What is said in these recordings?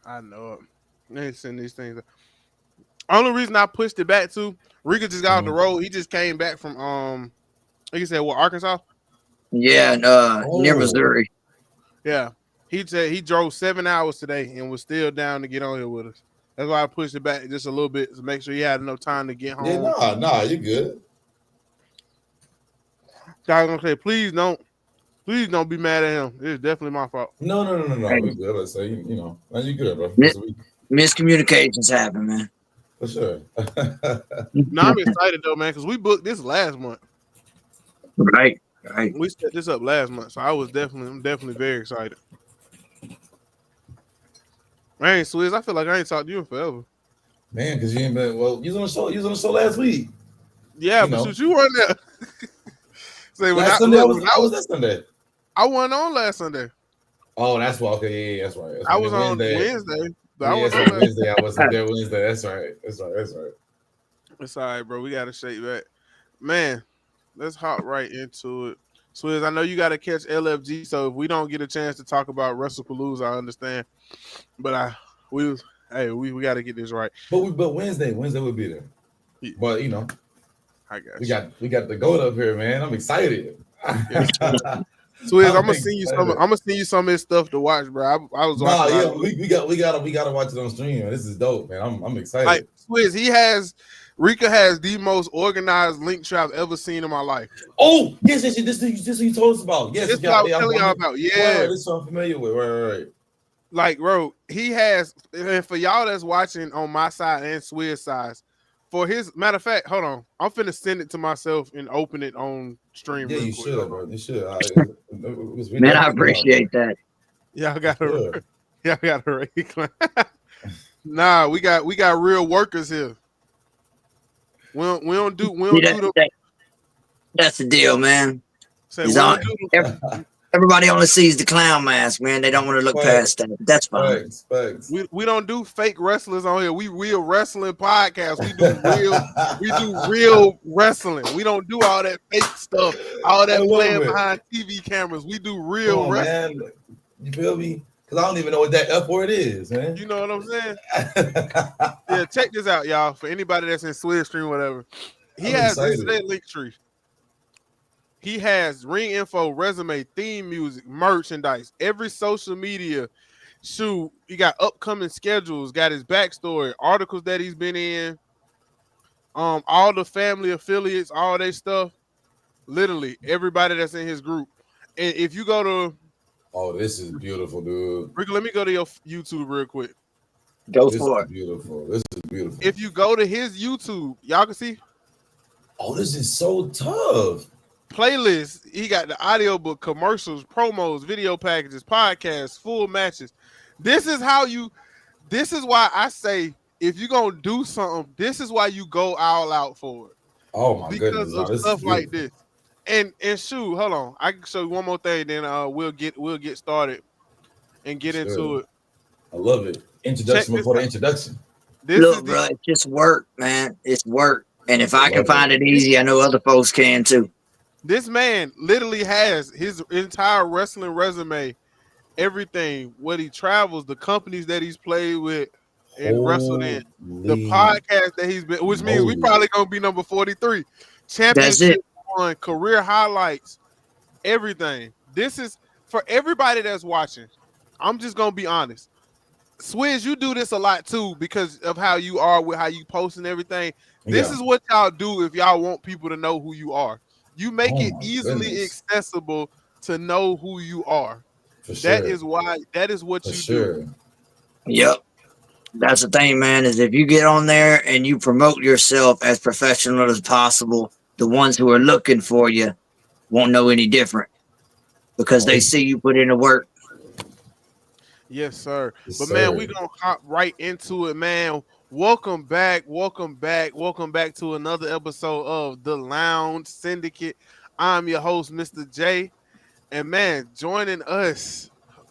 I know it. They ain't send these things. Only reason I pushed it back to Rika just got off the Mhm. road. He just came back from like you said, what, Arkansas? Yeah, and near Oh, Missouri. Yeah. He said he drove 7 hours today and was still down to get on here with us. That's why I pushed it back just a little bit to make sure he had enough time to get yeah, home. nah, you good. So I was gonna say, please don't be mad at him. It's definitely my fault. No. Hey, We good. Let's say, now you good, bro. mi- This week miscommunications happen, man. for sure. No, I'm excited though, man, because we booked this last month. Right, right. We set this up last month, so I'm definitely very excited. Man, Swizz, I feel like I ain't talked to you in forever. Man, because you ain't been well. You was on the show. You was on the show last week. Yeah, You but know, since you weren't there, say when last I Sunday look when I was that Sunday. I wasn't on last Sunday. Oh, that's why. Okay, yeah, that's right. That's I right. was Then on Wednesday. Wednesday, but I Yeah, wasn't that's on right. last. Wednesday I wasn't there. Wednesday. That's right. That's right. It's all right, bro. We gotta shake back, man. Let's hop right into it. Swizz, I know you got to catch LFG, so if we don't get a chance to talk about WrestlePalooza, I understand. But we, hey, we got to get this right. But Wednesday we'll be there. Yeah, But I got we you. got the goat up here, man. I'm excited. Yes, sir. Swizz, I'm I'm gonna send you some. I'm excited. gonna send you some of his stuff to watch, bro. I was Nah, watching a lot yeah, of we gotta watch it on stream. Man. This is dope, man. I'm like excited. Swizz. Rika has the most organized link tree I've ever seen in my life. Oh, yes. This what you told us about. Yes, This is okay, what I was yeah, telling y'all about. right. Yeah, This is what I'm familiar with. Right. like bro, he has, and for y'all that's watching on my side and Swizz's side, for his matter of fact, hold on, I'm finna send it to myself and open it on stream Yeah, real you quick. should, Hold on, bro. You should. We Man, I definitely can talk, bro. appreciate that. y'all For gotta, sure. y'all gotta reclaim. Nah, we got real workers here. We See, don't do the that's the deal, man. say Is we on don't do the everybody only sees the clown mask, man. They don't want to look past Facts, that. That's fine. facts. we don't do fake wrestlers on here. We real wrestling podcast. We do real wrestling. We don't do all that fake stuff, all I that love playing it. behind TV cameras. We do Come real on, wrestling. man. You feel me? Because I don't even know what that F word is, man. You know what I'm saying? Yeah, check this out, y'all. For anybody that's in Switch stream, whatever. He I'm has this is excited. their link tree. He has ring info, resume, theme music, merchandise, every social media. Shoot, he got upcoming schedules, got his backstory, articles that he's been in, all the family affiliates, all their stuff. Literally everybody that's in his group. And if you go to Oh, this is beautiful, dude. Rick, let me go to your YouTube real quick. Go This is for it. beautiful. This is beautiful. If you go to his YouTube, y'all can see Oh, this is so tough. playlist. He got the audiobook, commercials, promos, video packages, podcasts, full matches. This is how you. This is why I say if you're gonna do something, this is why you go all out for it Oh my because goodness. of No, this is stuff like beautiful. this. And shoot, hold on, I can show you one more thing, then we'll get started and get Sure. into it. I love it. Check Introduction this before the out. introduction. This is Look, the bro, it's just work, man. It's work. And if I I can love it. find it easy, I know other folks can too. this man literally has his entire wrestling resume, everything, what he travels, the companies that he's played with and wrestled in, the Holy podcast that he's been, which means we moly. probably gonna be number 43. That's it. Championship on career highlights, everything. This is for everybody that's watching. I'm just gonna be honest. Swizz, you do this a lot too because of how you are with how you post and everything. This Yeah. is what y'all do if y'all want people to know who you are. You make Oh it my easily goodness. accessible to know who you are. For That sure. is why that is what For you do. sure. Yep. That's the thing, man, is if you get on there and you promote yourself as professional as possible, the ones who are looking for you won't know any different because Oh, they this see you put in the work. Yes, sir. yes, But man, sir. we're gonna hop right into it, man. Welcome back, welcome back, welcome back to another episode of the Lounge Syndicate. I'm your host, Mr. J. And man, joining us.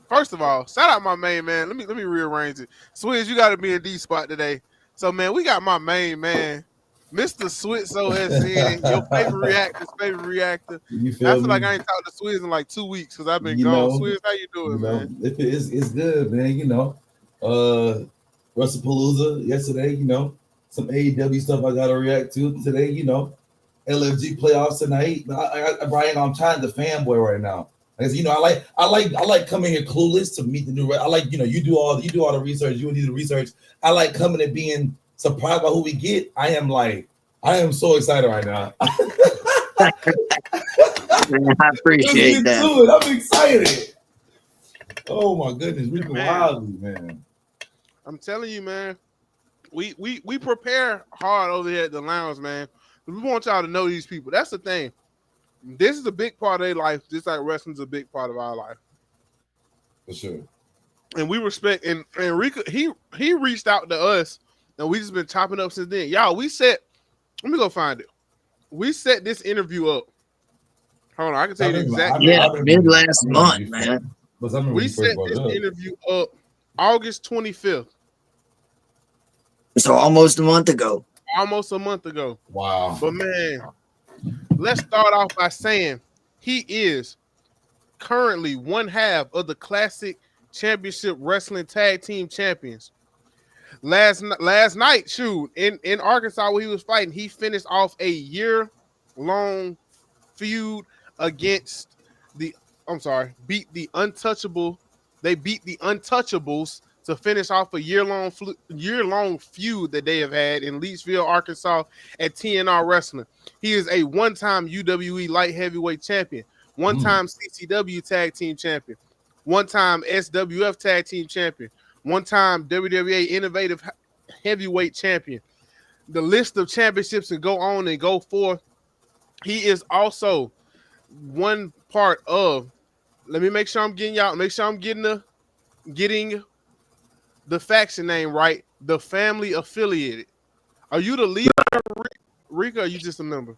First of all, shout out my main man. Let me rearrange it. Swizz, you got to be in D spot today. So man, we got my main man, Mr. Switzo SN, your favorite reactor. You I feel feel like me? I ain't talked to Swizz in like 2 weeks because I've been You gone. know, Swizz, how you doing, man? if it's good, man. WrestlePalooza yesterday. Some AEW stuff I gotta react to today. LFG playoffs tonight. But Brian, I'm tired of the fanboy right now. Because I like coming here clueless to meet the new. I like you do all the research. You do the research. I like coming and being surprised by who we get. I am so excited right now. Man, I appreciate that. I'm excited. Oh my goodness, we can wildly, man. I'm telling you, man. We prepare hard over here at the lounge, man. We want y'all to know these people. That's the thing. This is a big part of their life, just like wrestling's a big part of our life. For sure. And we respect and Rika, he reached out to us and we just been chopping up since then. Y'all, let me go find it. We set this interview up. Hold on, I can tell you the exact. Mid last month, man. We set this interview up August 25th. So almost a month ago. Almost a month ago. Wow. But man, let's start off by saying he is currently one half of the Classic Championship Wrestling Tag Team Champions. Last night, in Arkansas where he was fighting, he finished off a year-long feud against beat the Untouchable. They beat the Untouchables to finish off a year-long feud that they have had in Leachville, Arkansas at TNR Wrestling. He is a one-time UWE light heavyweight champion, one-time CCW tag team champion, one-time SWF tag team champion, one-time WWA innovative heavyweight champion. The list of championships can go on and go forth. He is also one part of. Let me make sure I'm getting the faction name right. The Family Affiliated. Are you the leader, Rika? Or are you just a member?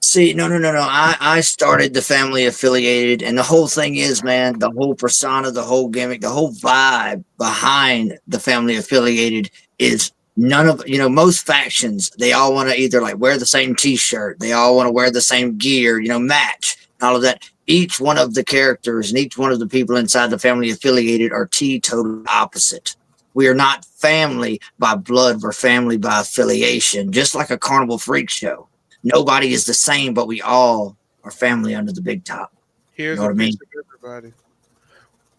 See, no. I started the Family Affiliated, and the whole thing is, man, the whole persona, the whole gimmick, the whole vibe behind the Family Affiliated is most factions, they all want to either like wear the same t-shirt, they all want to wear the same gear, match, all of that. Each one of the characters and each one of the people inside the Family Affiliated are teetotal opposite. We are not family by blood, we're family by affiliation, just like a carnival freak show. Nobody is the same, but we all are family under the big top. Here's a picture of everybody.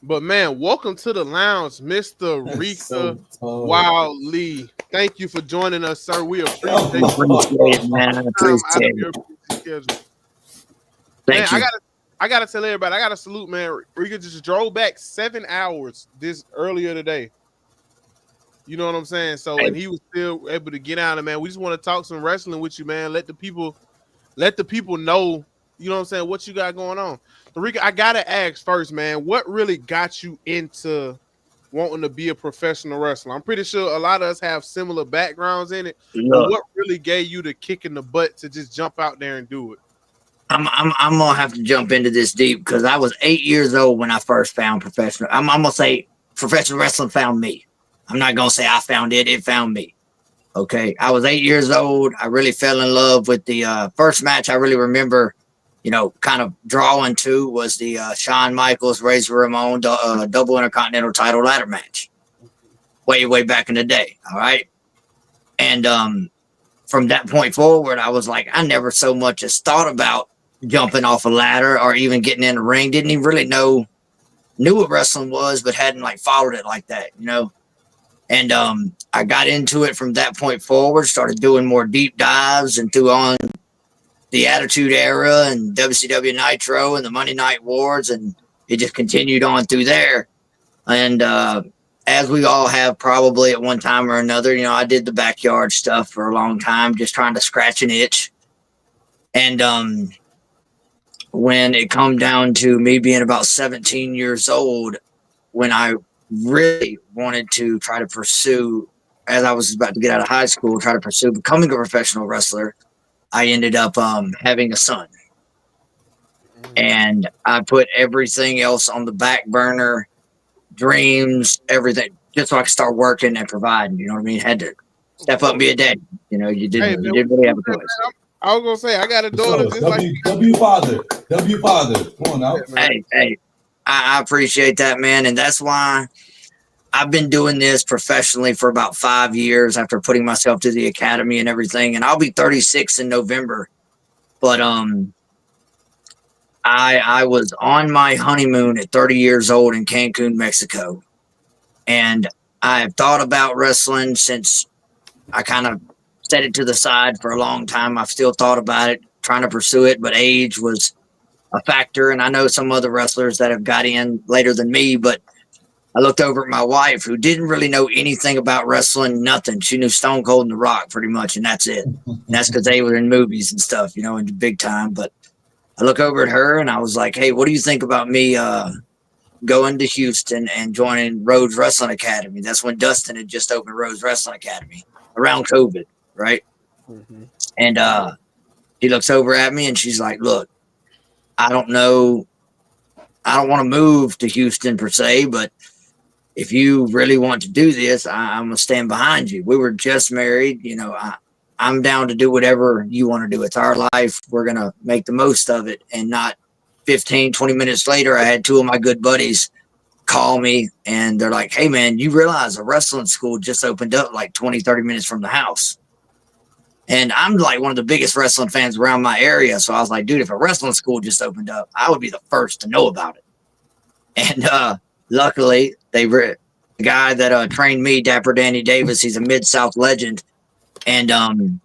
But man, welcome to the lounge, Mr. Rika Wild Lee. Thank you for joining us, sir. We appreciate it, man. I appreciate it. Thank you. I gotta tell everybody, I gotta salute, man. Rika just drove back 7 hours this earlier today. You know what I'm saying? So, and he was still able to get out of, man. We just want to talk some wrestling with you, man. Let the people know, you know what I'm saying, what you got going on. So, Rika, I gotta ask first, man, what really got you into wanting to be a professional wrestler? I'm pretty sure a lot of us have similar backgrounds in it. But what really gave you the kick in the butt to just jump out there and do it? I'm gonna have to jump into this deep because I was 8 years old when I first found professional. I'm gonna say professional wrestling found me. I'm not gonna say I found it; it found me. Okay, I was 8 years old. I really fell in love with the first match. I really remember, kind of drawing to was the Shawn Michaels Razor Ramon double Intercontinental title ladder match, way back in the day. All right, and from that point forward, I was like, I never so much as thought about jumping off a ladder or even getting in the ring. Didn't even really knew what wrestling was, but hadn't like followed it like that, And I got into it from that point forward, started doing more deep dives and threw on the Attitude Era and WCW Nitro and the Monday Night Wars, and it just continued on through there. And as we all have probably at one time or another, I did the backyard stuff for a long time, just trying to scratch an itch. And when it come down to me being about 17 years old, when I really wanted to try to pursue, as I was about to get out of high school, try to pursue becoming a professional wrestler, I ended up having a son. And I put everything else on the back burner, dreams, everything, just so I could start working and providing. You know what I mean? Had to step up and be a dad. You didn't really have a choice. I was gonna say I got a daughter. W father. Come on now. Hey, I appreciate that, man, and that's why I've been doing this professionally for about 5 years after putting myself to the academy and everything, and I'll be 36 in November. But I was on my honeymoon at 30 years old in Cancun, Mexico, and I've thought about wrestling since I kind of set it to the side for a long time. I've still thought about it, trying to pursue it, but age was a factor. And I know some other wrestlers that have got in later than me, but I looked over at my wife who didn't really know anything about wrestling, nothing. She knew Stone Cold and The Rock pretty much, and that's it. And that's because they were in movies and stuff, in the big time. But I look over at her and I was like, hey, what do you think about me going to Houston and joining Rhodes Wrestling Academy? That's when Dustin had just opened Rhodes Wrestling Academy around COVID, right? Mm-hmm. And she looks over at me and she's like, look, I don't know. I don't want to move to Houston per se, but if you really want to do this, I'm going to stand behind you. We were just married. I'm down to do whatever you want to do. It's our life. We're going to make the most of it. And not 15, 20 minutes later, I had two of my good buddies call me and they're like, hey, man, you realize a wrestling school just opened up like 20, 30 minutes from the house. And I'm like one of the biggest wrestling fans around my area. So I was like, dude, if a wrestling school just opened up, I would be the first to know about it. And luckily, the guy that trained me, Dapper Danny Davis, he's a Mid-South legend. And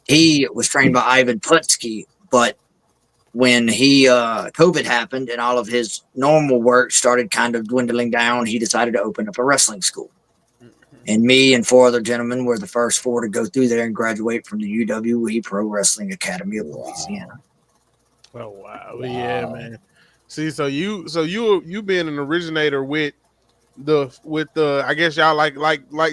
he was trained by Ivan Putski. But when COVID happened and all of his normal work started kind of dwindling down, he decided to open up a wrestling school. And me and four other gentlemen were the first four to go through there and graduate from the UWE Pro Wrestling Academy of Louisiana. Oh wow. Yeah, man. See, so you being an originator with the I guess y'all like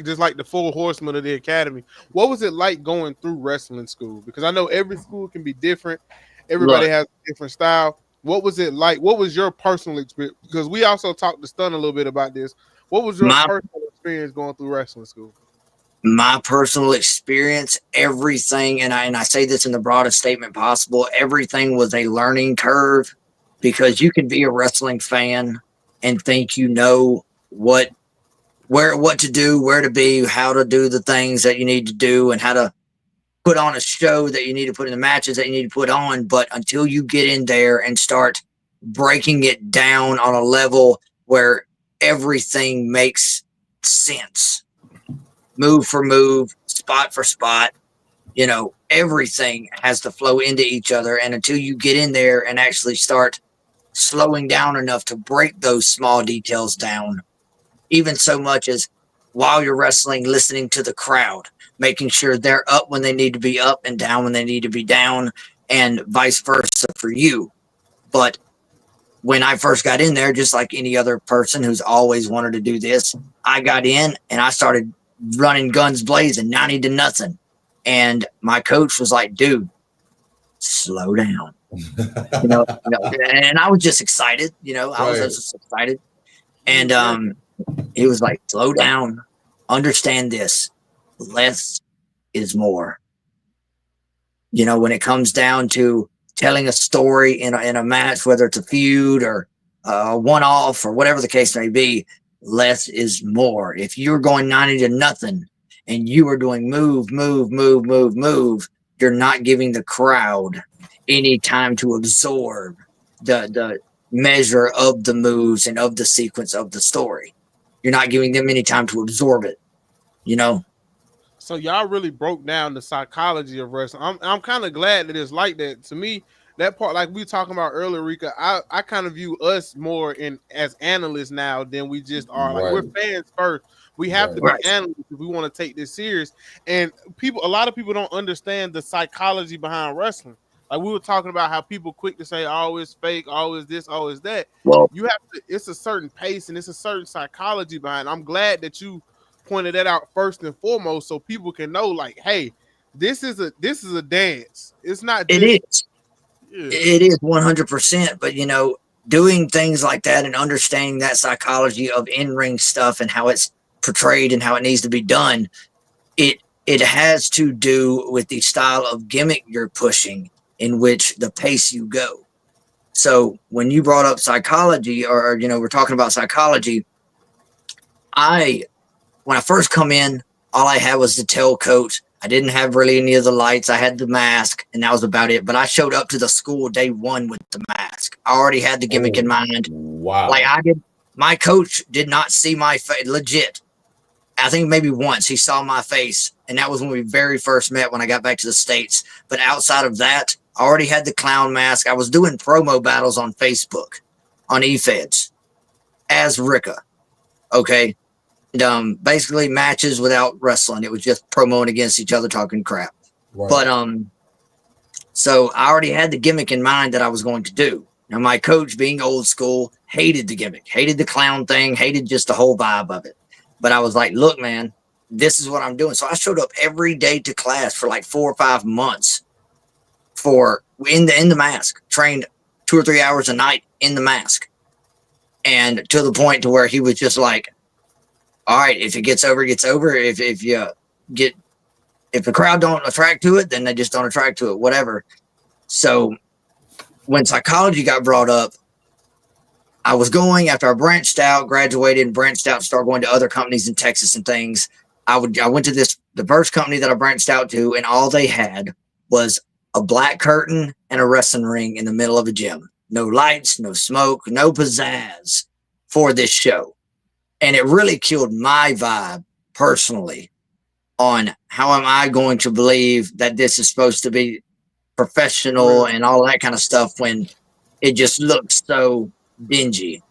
just like the four horsemen of the academy. What was it like going through wrestling school? Because I know every school can be different. Everybody has a different style. What was it like? What was your personal experience? Because we also talked to Stun a little bit about this. What was your personal experience going through wrestling school? My personal experience, everything, and I say this in the broadest statement possible, everything was a learning curve, because you can be a wrestling fan and think you know what to do, where to be, how to do the things that you need to do, and how to put on a show that you need to put in the matches that you need to put on. But until you get in there and start breaking it down on a level where everything makes sense, move for move, spot for spot, everything has to flow into each other. And until you get in there and actually start slowing down enough to break those small details down, even so much as while you're wrestling, listening to the crowd, making sure they're up when they need to be up and down when they need to be down, and vice versa for you. But when I first got in there, just like any other person who's always wanted to do this, I got in and I started running guns blazing, 90-0. And my coach was like, dude, slow down. And I was just excited, I was just excited. And he was like, slow down, understand this, less is more. When it comes down to telling a story in a match, whether it's a feud or a one-off or whatever the case may be, less is more. If you're going 90-0 and you are doing move, you're not giving the crowd any time to absorb the measure of the moves and of the sequence of the story. You're not giving them any time to absorb it, So y'all really broke down the psychology of wrestling. I'm kind of glad that it's like that. To me, that part, like we were talking about earlier, Rika, I kind of view us more as analysts now than we just are. Like, we're fans first. We have to be analysts if we want to take this serious. And a lot of people don't understand the psychology behind wrestling. Like, we were talking about how people quick to say, oh, it's fake, oh, it's this, oh, it's that. Well, you have to, it's a certain pace and it's a certain psychology behind it. I'm glad that you pointed that out first and foremost, so people can know, like, hey, this is a dance. It's not just, it is 100%. But doing things like that and understanding that psychology of in-ring stuff and how it's portrayed and how it needs to be done, it has to do with the style of gimmick you're pushing, in which the pace you go. So when you brought up psychology, or we're talking about psychology, I when I first come in, all I had was the tailcoat. I didn't have really any of the lights. I had the mask, and that was about it. But I showed up to the school day one with the mask. I already had the gimmick in Oh, mind. Like wow. I did. My coach did not see my face. Legit. I think maybe once he saw my face, and that was when we very first met when I got back to the States. But outside of that, I already had the clown mask. I was doing promo battles on Facebook, on eFeds as Ricka. Okay. And, basically matches without wrestling. It was just promoting against each other, talking crap. Right. But so I already had the gimmick in mind that I was going to do. Now my coach, being old school, hated the gimmick, hated the clown thing, hated just the whole vibe of it. But I was like, look, man, this is what I'm doing. So I showed up every day to class for like 4 or 5 months for in the mask, trained 2 or 3 hours a night in the mask. And to the point to where he was just like, all right, if it gets over, it gets over. If you get if the crowd don't attract to it, then they just don't attract to it, whatever. So when psychology got brought up, I was going after I branched out, graduated, and branched out, started going to other companies in Texas and things. I went to the first company that I branched out to, and all they had was a black curtain and a wrestling ring in the middle of a gym. No lights, no smoke, no pizzazz for this show. And it really killed my vibe personally on how am I going to believe that this is supposed to be professional Real. and all that kind of stuff when it just looks so dingy.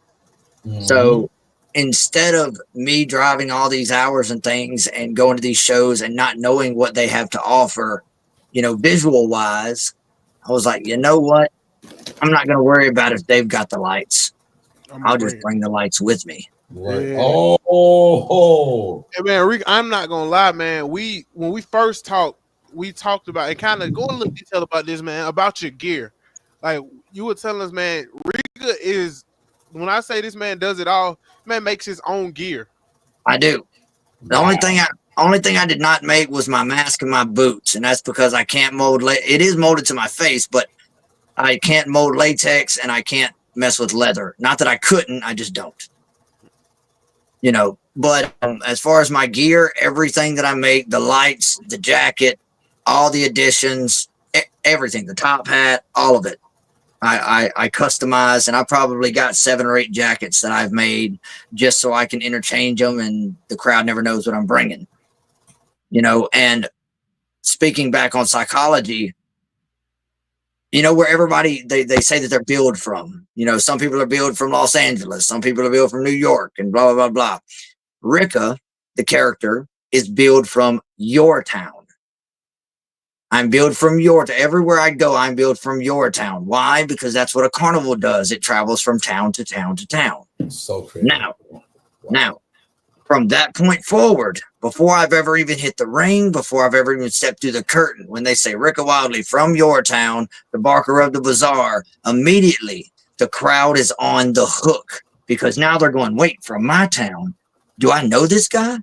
Hmm. So instead of me driving all these hours and things and going to these shows and not knowing what they have to offer, visual wise, I was like, you know what? I'm not going to worry about if they've got the lights. I'm gonna I'll just bring it. bring the lights with me. Right. Yeah. Oh, Hey man, Rick, I'm not gonna lie, man. When we first talked, we talked about and kind of go a little detail about this, man, about your gear. Like you were telling us, man, Riga is when I say this man does it all, man makes his own gear. I do. The only wow. thing I did not make was my mask and my boots, and that's because I can't mold. It is molded to my face, but I can't mold latex and I can't mess with leather. Not that I couldn't, I just don't. But as far as my gear, everything that I make, the lights, the jacket, all the additions, everything, the top hat, all of it. I customize, and I probably got 7 or 8 jackets that I've made just so I can interchange them and the crowd never knows what I'm bringing. And speaking back on psychology, where everybody they say that they're billed from. Some people are billed from Los Angeles, some people are billed from New York, and blah blah blah blah. Ricka, the character, is billed from your town. I'm billed from everywhere I go. I'm billed from your town. Why? Because that's what a carnival does. It travels from town to town to town. So creative. Now, Wow. now, from that point forward, before I've ever even hit the ring, before I've ever even stepped through the curtain, when they say Ricka Wildly from your town, the Barker of the Bazaar, immediately the crowd is on the hook because now they're going, wait, from my town, do I know this guy?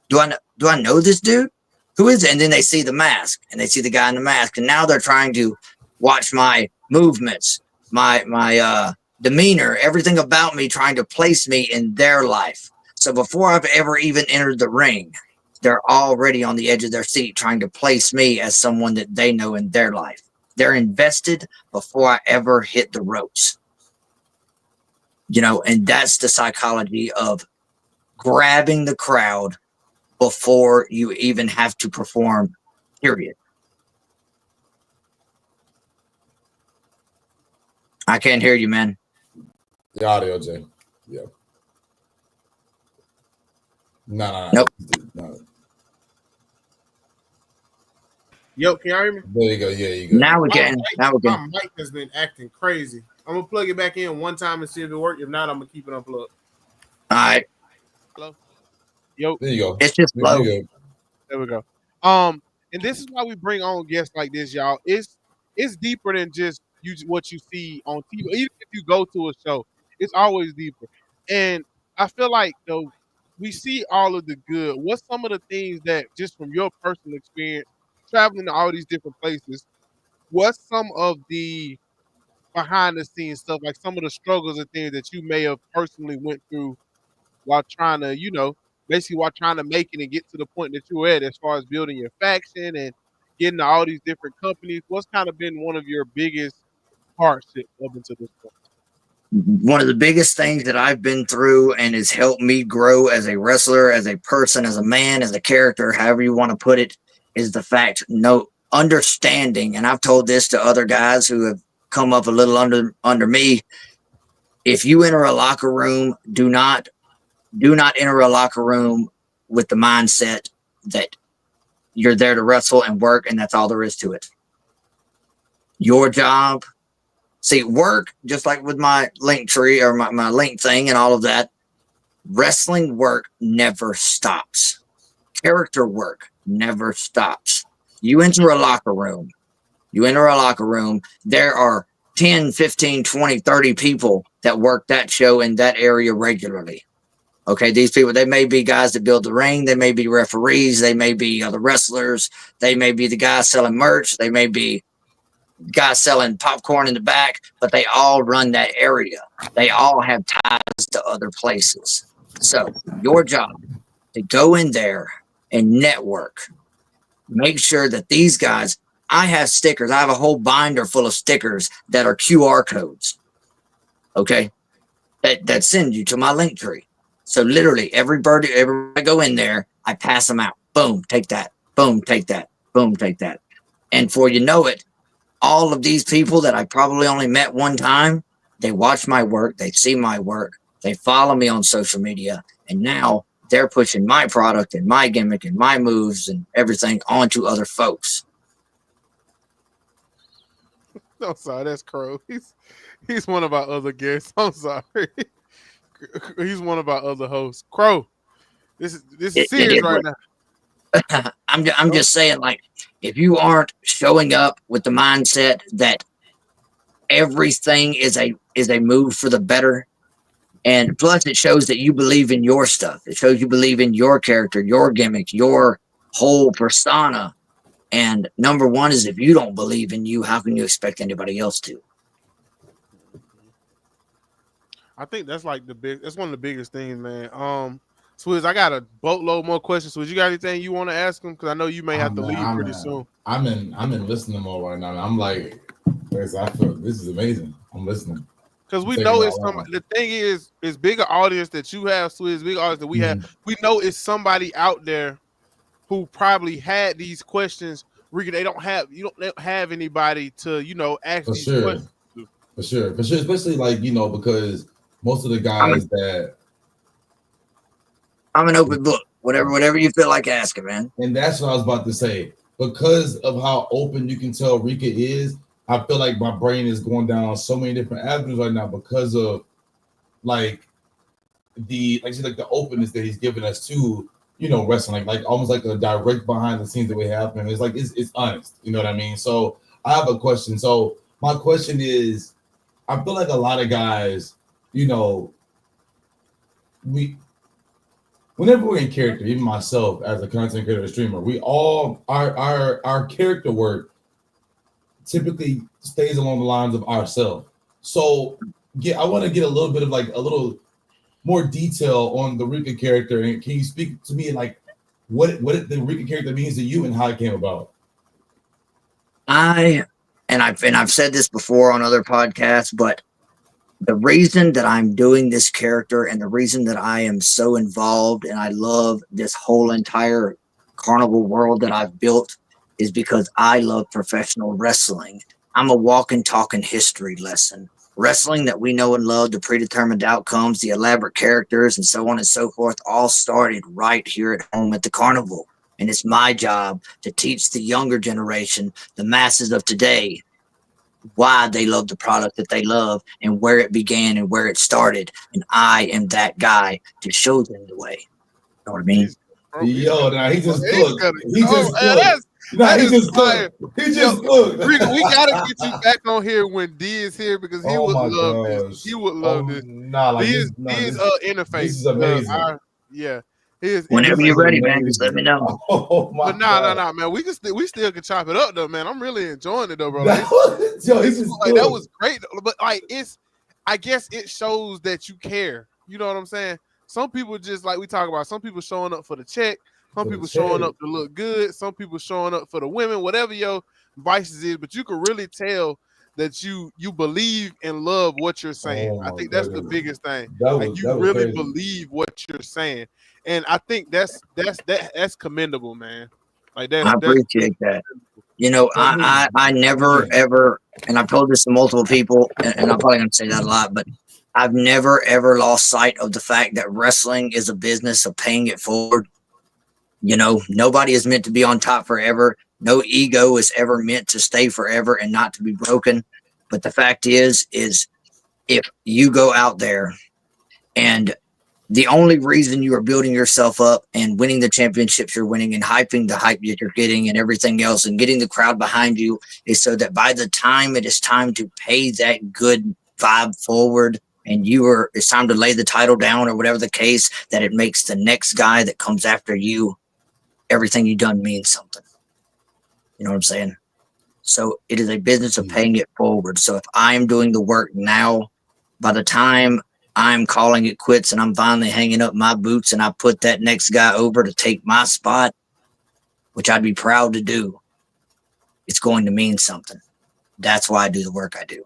Do I know this dude? Who is it? And then they see the mask and they see the guy in the mask, and now they're trying to watch my movements, my demeanor, everything about me, trying to place me in their life. So before I've ever even entered the ring, they're already on the edge of their seat trying to place me as someone that they know in their life. They're invested before I ever hit the ropes. And that's the psychology of grabbing the crowd before you even have to perform, period. I can't hear you, man. The audio, Jay. Yeah. No. Nope. No. Yo, can y'all hear me? There you go. Yeah, you good. Now we My can. mic, Now we can. my mic has been acting crazy. I'm gonna plug it back in one time and see if it works. If not, I'm gonna keep it unplugged. All right. Hello. Yo, There you go. It's just You low. good. there we go. And this is why we bring on guests like this, y'all. It's deeper than just what you see on TV. Even if you go to a show, it's always deeper. And I feel like though we see all of the good. What's some of the things that just from your personal experience traveling to all these different places? What's some of the behind the scenes stuff, like some of the struggles and things that you may have personally went through while trying to, basically while trying to make it and get to the point that you're at as far as building your faction and getting to all these different companies? What's kind of been one of your biggest hardships up until this point? One of the biggest things that I've been through and has helped me grow as a wrestler, as a person, as a man, as a character, however you want to put it, is the fact no understanding. And I've told this to other guys who have come up a little under me. If you enter a locker room, do not enter a locker room with the mindset that you're there to wrestle and work, and that's all there is to it. Your job, see, work, just like with my link tree or my link thing and all of that, wrestling work never stops. Character work never stops. You enter a locker room, there are 10, 15, 20, 30 people that work that show in that area regularly. Okay, these people, they may be guys that build the ring, they may be referees, they may be other wrestlers, they may be the guys selling merch, they may be guys selling popcorn in the back, but they all run that area. They all have ties to other places. So your job to go in there and network, make sure that these guys, I have stickers. I have a whole binder full of stickers that are QR codes. Okay, that send you to my link tree. So literally everybody go in there, I pass them out. Boom, take that. Boom, take that. Boom, take that. And before you know it, all of these people that I probably only met one time, they watch my work, they see my work, they follow me on social media, and now they're pushing my product and my gimmick and my moves and everything onto other folks. I'm sorry, that's Crow. He's one of our other guests. I'm sorry. He's one of our other hosts. Crow, this is serious right now. I'm just saying, like, if you aren't showing up with the mindset that everything is a move for the better, and plus it shows that you believe in your stuff. It shows you believe in your character, your gimmick, your whole persona. And number one is, if you don't believe in you, how can you expect anybody else to? I think that's that's one of the biggest things, man. Swizz, I got a boatload more questions. Swizz, you got anything you want to ask him? Because I know you may have to leave pretty soon. I'm in listening mode right now. I'm like, I feel this is amazing. I'm listening. Because we know it's somebody. The thing is bigger audience that you have, Swizz, bigger audience that we have. We know it's somebody out there who probably had these questions. Ricky, they don't have anybody to ask these questions. For sure, especially like because most of the guys that I'm an open book. Whatever you feel like asking, man. And that's what I was about to say. Because of how open you can tell Rika is, I feel like my brain is going down so many different avenues right now because of like the openness that he's given us to wrestling, like almost like a direct behind the scenes that we have, and it's like it's honest. You know what I mean? So I have a question. So my question is, I feel like a lot of guys, whenever we're in character, even myself as a content creator, streamer, we all our character work typically stays along the lines of ourselves. So I want to get a little bit of like a little more detail on the Rika character, and can you speak to me like what the Rika character means to you and how it came about? I've said this before on other podcasts, but the reason that I'm doing this character and the reason that I am so involved and I love this whole entire carnival world that I've built is because I love professional wrestling. I'm a walking, talking history lesson. Wrestling that we know and love, the predetermined outcomes, the elaborate characters, and so on and so forth, all started right here at home at the carnival. And it's my job to teach the younger generation, the masses of today, why they love the product that they love and where it began and where it started. And I am that guy to show them the way. You know what I mean? Yo, now he just cooked. He just cooked. We gotta get you back on here when D is here because he would love this. He would love this. His interface. This is amazing. Whenever you're ready, man, just let me know. But nah, man. We still can chop it up though, man. I'm really enjoying it though, bro. That was great, but like I guess it shows that you care. You know what I'm saying? some people just like we talk about. Some people showing up for the check. Some For the people showing check. up to look good. Some people showing up for the women. Whatever your vices is, but you can really tell that you believe and love what you're saying. Oh I my think that's the goodness. biggest thing. That Like was you that was really crazy. believe what you're saying, and I think that's commendable, man. Like I that's appreciate that. You know, For me, I for me. never ever, and I've told this to multiple people, and I'm probably going to say that a lot, but I've never ever lost sight of the fact that wrestling is a business of paying it forward. You know, nobody is meant to be on top forever. No ego is ever meant to stay forever and not to be broken. But the fact is if you go out there and the only reason you are building yourself up and winning the championships you're winning and hyping the hype that you're getting and everything else and getting the crowd behind you is so that by the time it is time to pay that good vibe forward and it's time to lay the title down or whatever the case, that it makes the next guy that comes after you, everything you done means something. You know what I'm saying? So it is a business of paying it forward. So if I'm doing the work now, by the time I'm calling it quits and I'm finally hanging up my boots and I put that next guy over to take my spot, which I'd be proud to do, it's going to mean something. That's why I do the work I do.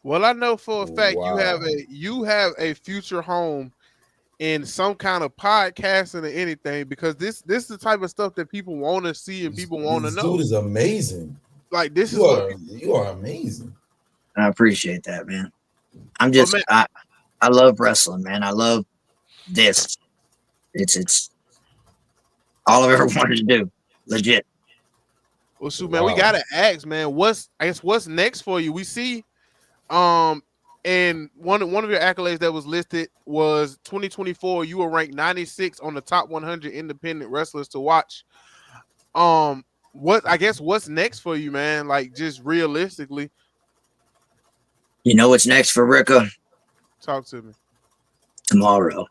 well. I know for a fact Wow. you have a future home in some kind of podcasting or anything because this is the type of stuff that people want to see and people want to This dude know. is amazing. Like this is what people. You are amazing. And I appreciate that, man. I'm But just man, I love wrestling, man. I love this. It's all I've ever wanted to do. Legit. well, shoot, man, we Wow. gotta ask, man. What's next for you? We see, um, and one of your accolades that was listed was 2024. You were ranked 96 on the top 100 independent wrestlers to watch. What I guess what's next for you, man? Like just realistically, You know what's next for Ricka? talk to me, Tomorrow.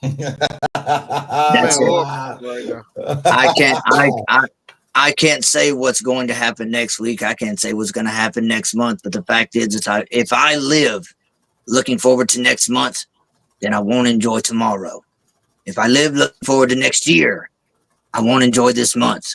man. That's it. Lord, right now. I can't I can't say what's going to happen next week. I can't say what's going to happen next month. But the fact is, if I live looking forward to next month, then I won't enjoy tomorrow. If I live looking forward to next year, I won't enjoy this month.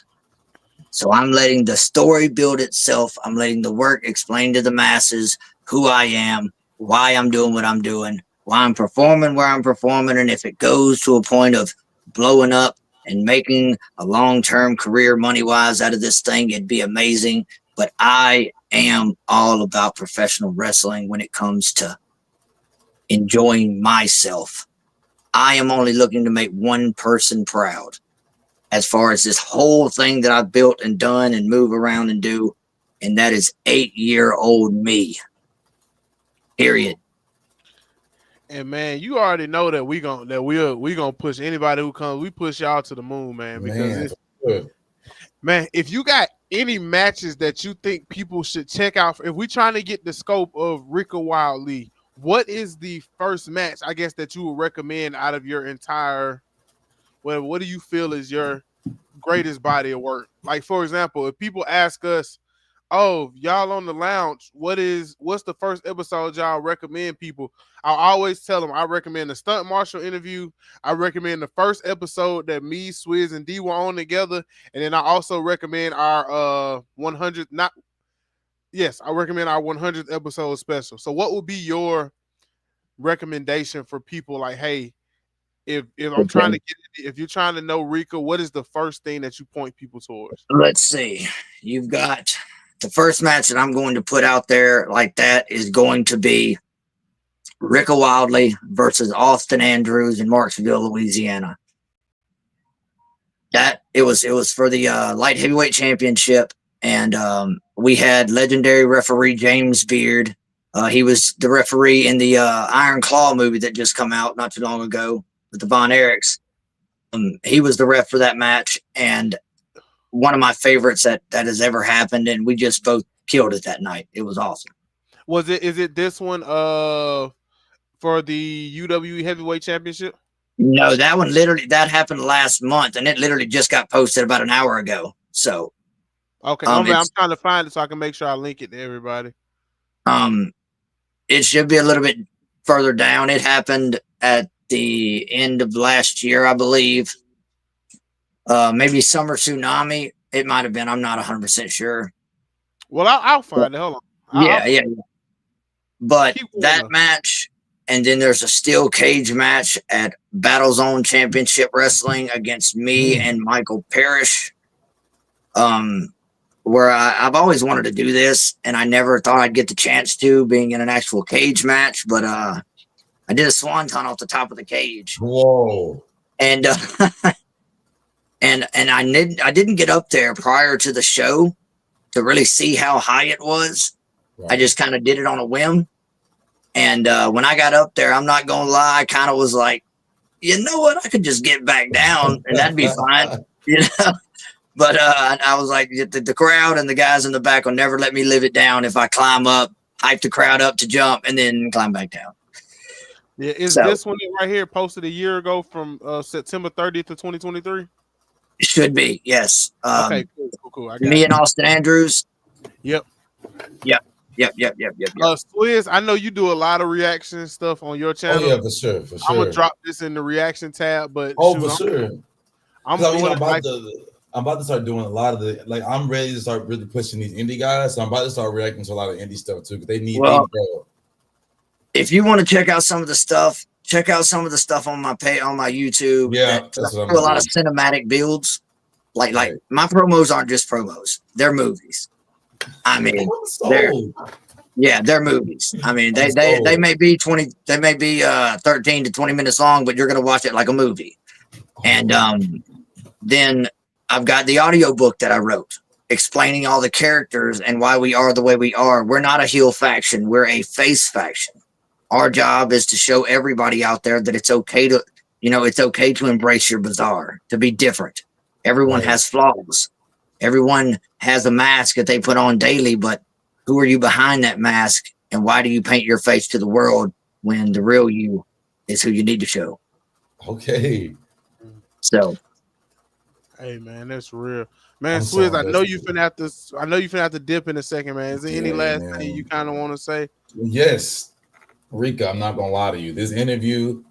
So I'm letting the story build itself. I'm letting the work explain to the masses who I am, why I'm doing what I'm doing, why I'm performing where I'm performing. And if it goes to a point of blowing up and making a long-term career money-wise out of this thing, it'd be amazing. But I am all about professional wrestling when it comes to enjoying myself. I am only looking to make one person proud as far as this whole thing that I've built and done and move around and do. And that is 8-year-old me. Period. And man, you already know that we gonna push anybody who comes. We push y'all to the moon, man. Because Man, it's man, if you got any matches that you think people should check out, if we trying to get the scope of Ricka Wildly, what is the first match I guess that you would recommend out of your entire? Well, what do you feel is your greatest body of work? Like for example, if people ask us, "Oh, y'all on the lounge, what's the first episode y'all recommend people?" I'll always tell them I recommend the stunt marshal interview. I recommend the first episode that me, Swizz, and D were on together, and then I also recommend our 100. Not yes, I recommend our 100th episode special. So, what would be your recommendation for people? Like, hey, if I'm trying Okay. to get, if you're trying to know Rika, what is the first thing that you point people towards? Let's see. You've got the first match that I'm going to put out there like that is going to be Ricka Wildly versus Austin Andrews in Marksville, Louisiana. That it was for the light heavyweight championship, and we had legendary referee James Beard. He was the referee in the Iron Claw movie that just come out not too long ago with the Von Erichs. He was the ref for that match, and one of my favorites that has ever happened. And we just both killed it that night. It was awesome. Is it this one for the UWE heavyweight championship? No, that one literally that happened last month, and it literally just got posted about an hour ago. So, Okay, I'm it's trying to find it so I can make sure I link it to everybody. um, it should be a little bit further down. It happened at the end of last year, I believe. Maybe Summer Tsunami. It might have been. I'm not 100% sure. Well, I'll But find it. Hold on. I'll yeah, find yeah. But keep going that though. match, and then there's a steel cage match at Battle Zone Championship Wrestling against me Mm. and Michael Parrish. Um, where I've always wanted to do this, and I never thought I'd get the chance to, being in an actual cage match. But I did a swanton off the top of the cage, Whoa. and and I didn't get up there prior to the show to really see how high it was. I Right. just kind of did it on a whim. And when I got up there, I'm not gonna lie, I kind of was like, you know what, I could just get back down and that'd be fine, you know. But I was like, the crowd and the guys in the back will never let me live it down if I climb up, hype the crowd up to jump, and then climb back down. Yeah, is So this one right here posted a year ago from September 30th to 2023? it should be, yes. Okay, cool. I got Me it. and Austin Andrews. Yep. Yep, yep. Swizz, I know you do a lot of reaction stuff on your Oh channel. yeah, for sure, for I'm gonna sure. drop this in the reaction tab, but Oh, shoot, for sure. I'm Because doing I'm it about like to. I'm about to start doing a lot of the like. I'm ready to start really pushing these indie guys. So I'm about to start reacting to a lot of indie stuff too. Because they Well, bro. if you want to check out some of the stuff, check out some of the stuff on my pay on my YouTube. Yeah, That that's what I'm do a gonna lot do. of cinematic builds. Like Right. my promos aren't just promos; they're movies. I mean, I'm they're sold. yeah, they're movies. I mean, I'm they sold. may be 20, they may be 13 to 20 minutes long, but you're gonna watch it like a movie. And Oh, then I've got the audio book that I wrote explaining all the characters and why we are the way we are. We're not a heel faction; we're a face faction. Our job is to show everybody out there that it's okay to, it's okay to embrace your bizarre, to be different. Everyone right. has flaws. Everyone has a mask that they put on daily, but who are you behind that mask? And why do you paint your face to the world when the real you is who you need to show? Okay. So, hey man, that's real. Man, I'm so Swizz, invested. I know you finna have to dip in a second, man. Is there any Yeah, last thing you man. kind of want to say? Yes, Rika. I'm not gonna lie to you. This interview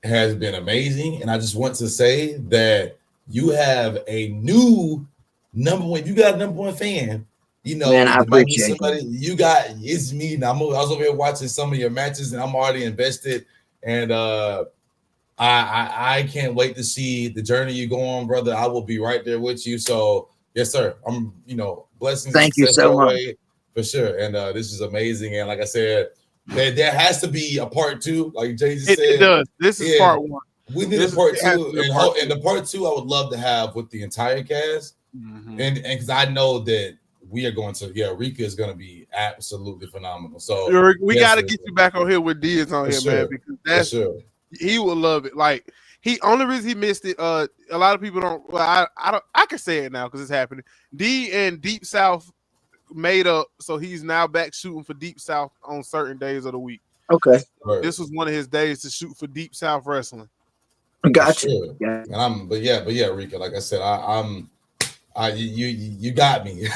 has been amazing, and I just want to say that you have a new number one. You got a number one fan. You man, know, I there might be appreciate that. somebody. You got it's me. Now I was over here watching some of your matches, and I'm already invested. And I can't wait to see the journey you go on, brother. I will be right there with you. So yes, sir. I'm blessings and Thank you success so your much. way for sure. And this is amazing. And like I said, there has to be a part two, like Jay just It said. does. This is Yeah, part one. we need a part It has to two, be a part and two. the part two I would love to have with the entire cast, Mhm. and because I know that we are going to, Rika is going to be absolutely phenomenal. So We yes, got to Rika, get you back on here with Diaz on for here, man, sure, because for that's sure. he will love it. Like he only reason he missed it. A lot of people don't. Well, I don't. I can say it now because it's happening. D and Deep South made up, so he's now back shooting for Deep South on certain days of the week. Okay. Right. This was one of his days to shoot for Deep South Wrestling. For Gotcha. sure. Yeah. And but yeah, Rika, like I said, you got me.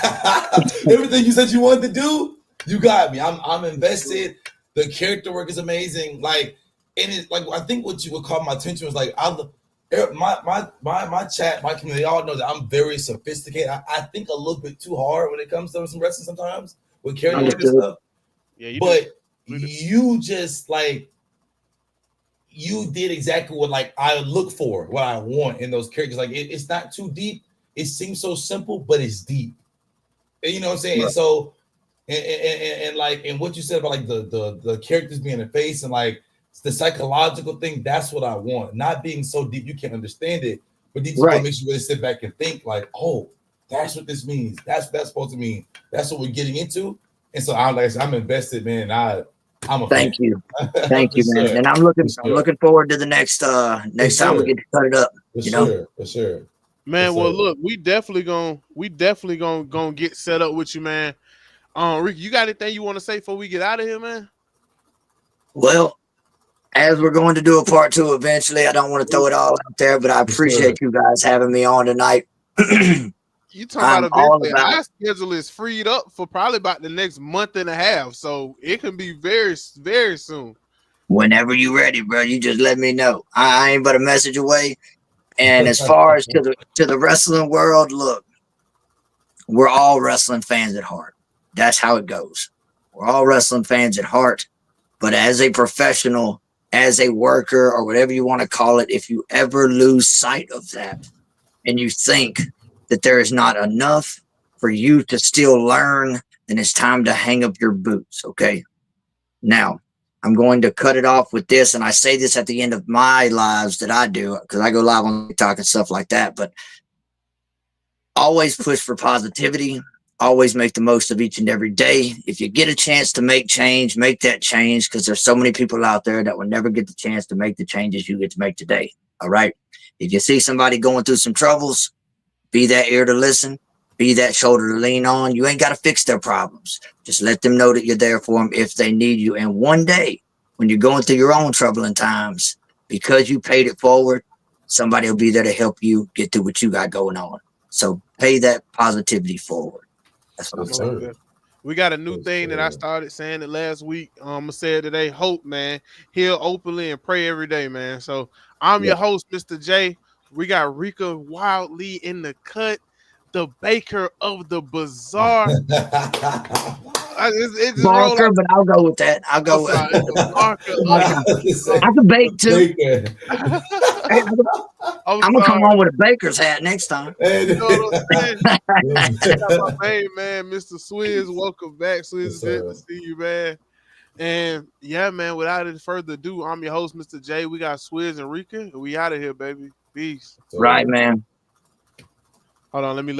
Everything you said you wanted to do, you got me. I'm invested. The character work is amazing. Like, and it like I think what you would call my attention was like my chat, my community, they all know that I'm very sophisticated. I think a little bit too hard when it comes to some wrestling sometimes with character Yeah, work and Understood. stuff. yeah, you do. But you just like you did exactly what like I look for, what I want in those characters. Like it's not too deep. It seems so simple, but it's deep. And you know what I'm saying? Right. And so and like and what you said about like the characters being a face and like the psychological thing, that's what I want. Not being so deep you can't understand it, but deep what Right. makes you really sit back and think like, oh, that's what this means. That's what that's supposed to mean. That's what we're getting into. And so I'm like I said, I'm invested, man. I'm a fan. Thank you. Thank For you, man. sure. And For I'm sure. looking forward to the next For time we sure. get to cut it up. For You know. sure. For sure. Man, Yes, well, sir. look, we definitely gonna get set up with you, man. Rick, you got anything you want to say before we get out of here, man? Well, as we're going to do a part two eventually, I don't want to throw it all out there, but I For sure. appreciate you guys having me on tonight. You talking I'm about all eventually? about Our schedule is freed up for probably about the next month and a half, so it can be very, very soon. Whenever you ready, bro, you just let me know. I ain't but a message away. And as far as to the wrestling world, look, we're all wrestling fans at heart. That's how it goes. We're all wrestling fans at heart. But as a professional, as a worker, or whatever you want to call it, if you ever lose sight of that and you think that there is not enough for you to still learn, then it's time to hang up your boots. Okay. Now, I'm going to cut it off with this. And I say this at the end of my lives that I do because I go live on TikTok and stuff like that. But always push for positivity. Always make the most of each and every day. If you get a chance to make change, make that change because there's so many people out there that will never get the chance to make the changes you get to make today. All right. If you see somebody going through some troubles, be that ear to listen, be that shoulder to lean on. You ain't got to fix their problems. Just let them know that you're there for them if they need you. And one day, when you're going through your own troubling times, because you paid it forward, somebody will be there to help you get through what you got going on. So pay that positivity forward. That's what I'm saying. We got a new thing that I started saying it last week. I'm gonna say it today. Hope, man. Heal openly and pray every day, man. So I'm your host, Mr. J. We got Rika Wildly in the cut, the baker of the bazaar. It just rolled Barker, off. but I'll go with that. I'll go with The marker I can bake too. Hey, I'm I'm gonna come sorry. on with a baker's hat next time. You know what I'm saying? I got my main man, Mr. Swizz. Welcome back, Swizz. Good to see you, man. And yeah, man, without any further ado, I'm your host, Mr. J. We got Swizz and Rika. We out of here, baby. Peace. Right, man. Hold on, let me let